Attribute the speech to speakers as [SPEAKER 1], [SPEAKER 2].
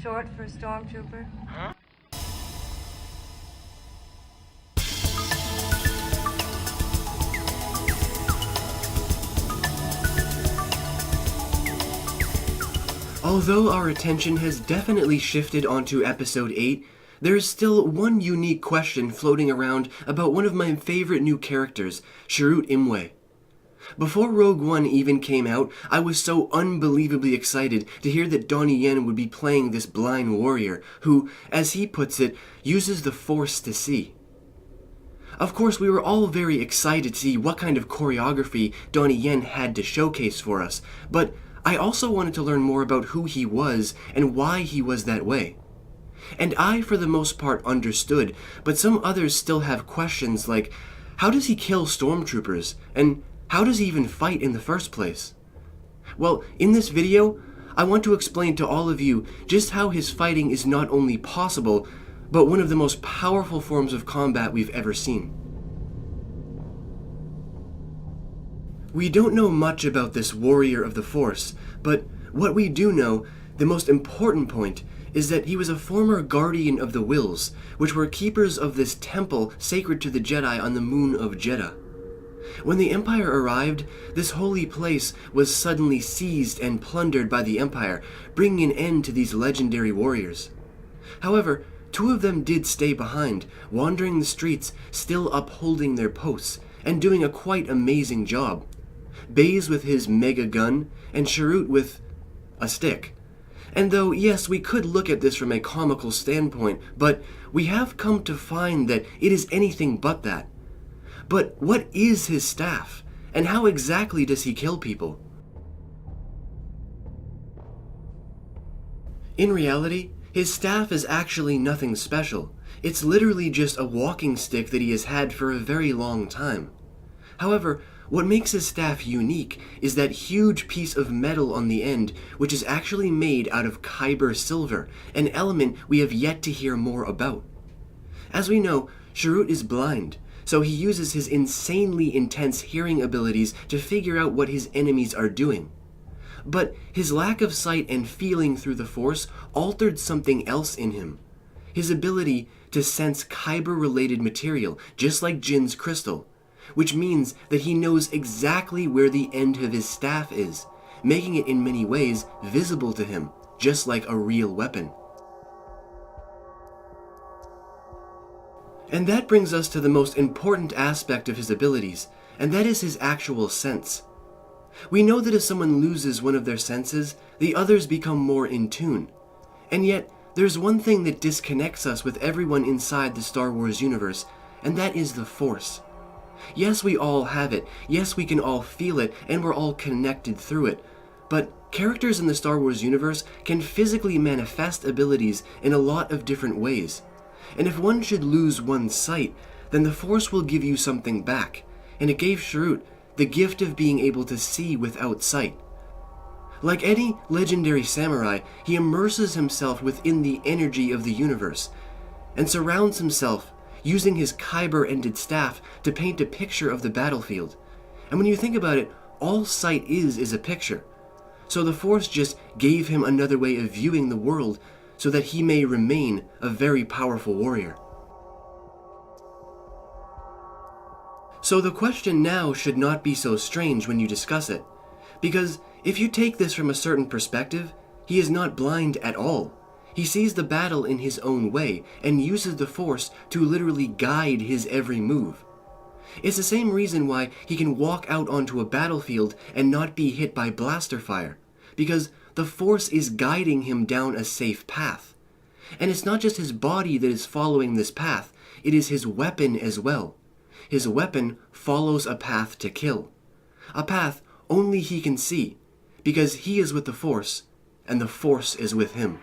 [SPEAKER 1] short for Stormtrooper?
[SPEAKER 2] Although our attention has definitely shifted onto Episode 8, there is still one unique question floating around about one of my favorite new characters, Chirrut Imwe. Before Rogue One even came out, I was so unbelievably excited to hear that Donnie Yen would be playing this blind warrior who, as he puts it, uses the Force to see. Of course, we were all very excited to see what kind of choreography Donnie Yen had to showcase for us, but I also wanted to learn more about who he was and why he was that way. And I, for the most part, understood, but some others still have questions like, how does he kill stormtroopers? And how does he even fight in the first place? Well, in this video, I want to explain to all of you just how his fighting is not only possible, but one of the most powerful forms of combat we've ever seen. We don't know much about this warrior of the Force, but what we do know, the most important point, is that he was a former guardian of the Wills, which were keepers of this temple sacred to the Jedi on the moon of Jedha. When the Empire arrived, this holy place was suddenly seized and plundered by the Empire, bringing an end to these legendary warriors. However, two of them did stay behind, wandering the streets, still upholding their posts, and doing a quite amazing job. Baze with his mega gun, and Chirrut with a stick. And though, yes, we could look at this from a comical standpoint, but we have come to find that it is anything but that. But what is his staff, and how exactly does he kill people? In reality, his staff is actually nothing special. It's literally just a walking stick that he has had for a very long time. However, what makes his staff unique is that huge piece of metal on the end, which is actually made out of kyber silver, an element we have yet to hear more about. As we know, Chirrut is blind, so he uses his insanely intense hearing abilities to figure out what his enemies are doing. But his lack of sight and feeling through the Force altered something else in him. His ability to sense kyber-related material, just like Jin's crystal, which means that he knows exactly where the end of his staff is, making it in many ways visible to him, just like a real weapon. And that brings us to the most important aspect of his abilities, and that is his actual sense. We know that if someone loses one of their senses, the others become more in tune. And yet, there's one thing that disconnects us with everyone inside the Star Wars universe, and that is the Force. Yes, we all have it, yes, we can all feel it, and we're all connected through it. But characters in the Star Wars universe can physically manifest abilities in a lot of different ways. And if one should lose one's sight, then the Force will give you something back, and it gave Chirrut the gift of being able to see without sight. Like any legendary samurai, he immerses himself within the energy of the universe, and surrounds himself using his kyber-ended staff to paint a picture of the battlefield. And when you think about it, all sight is a picture. So the Force just gave him another way of viewing the world so that he may remain a very powerful warrior. So the question now should not be so strange when you discuss it, because if you take this from a certain perspective, he is not blind at all. He sees the battle in his own way and uses the Force to literally guide his every move. It's the same reason why he can walk out onto a battlefield and not be hit by blaster fire, because the Force is guiding him down a safe path. And it's not just his body that is following this path, it is his weapon as well. His weapon follows a path to kill. A path only he can see, because he is with the Force, and the Force is with him.